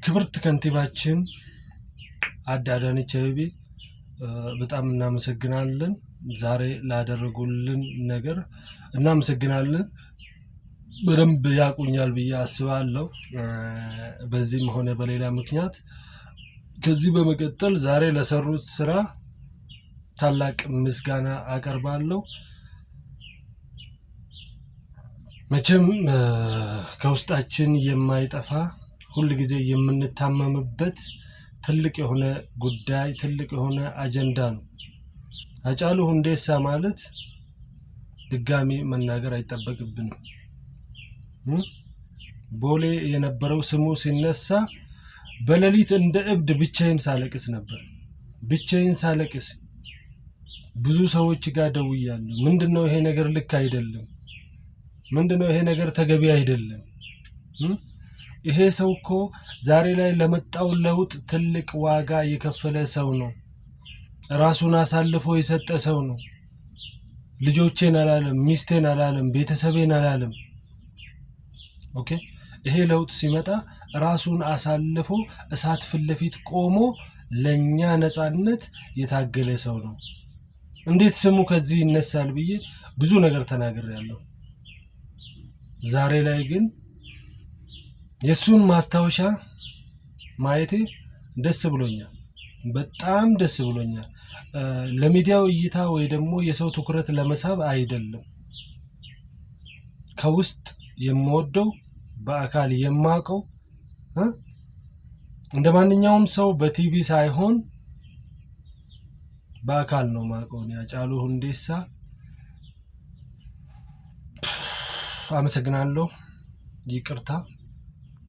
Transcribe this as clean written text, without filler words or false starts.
ክብርት ከንቲባችን አዳነች አቤቤ በጣም እናመሰግናለን። ዛሬ ላደረጉልን ነገር እናመሰግናለን። በደንብ ያቁኛል ብዬ አስባለሁ። በዚህም ሆነ በሌላ ምክንያት ከዚህ በመቀጠል ዛሬ ለሰሩት ስራ ታላቅ ምስጋና አቀርባለሁ። መቼም ከውስጣችን የማይጠፋ ሁሉ ጊዜ የምንታመምበት ትልቅ የሆነ ጉዳይ ትልቅ የሆነ አጀንዳ ነው። ሃጫሉ ሁንዴሳ ማለት ድጋሚ መናገር አይጠበቅብንም። ቦሌ የነበረው ስሙ ሲነሳ በሌሊት እንደ እብድ ብቻዬን ሳለቅስ ነበር። ብቻዬን ሳለቅስ ብዙ ሰዎች ጋር ደውያለሁ። ምንድነው ይሄ ነገር ልክ አይደለም፣ ምንድነው ይሄ ነገር ተገቢ አይደለም። ይሄ ሰው እኮ ዛሬ ላይ ለመጣው ለውጥ ትልቅ ዋጋ የከፈለ ሰው ነው። ራሱን አሳልፎ የሰጠ ሰው ነው። ልጆቼን አላለም፣ ሚስቴን አላለም፣ ቤተሰቤን አላለም። ኦኬ ይሄ ለውጥ ሲመጣ ራሱን አሳልፎ እሳት ፊት ለፊት ቆሞ ለኛ ነፃነት የታገለ ሰው ነው። እንዴት ስሙ ከዚህ ይነሳል ብዬ ብዙ ነገር ተናግሬያለሁ። ዛሬ ላይ ግን የሱን ማስታወሻ ማየቴ ደስ ብሎኛል፣ በጣም ደስ ብሎኛል። ለሚዲያው እይታ ወይ ደግሞ የሰው ትኩረት ለመሳብ አይደለም። ከውስጥ የምወደው በአካል የማውቀው እንደማንኛውም ሰው በቲቪ ሳይሆን በአካል ነው ማውቀው። ሃጫሉ ሁንዴሳ አመሰግናለሁ። ይቅርታ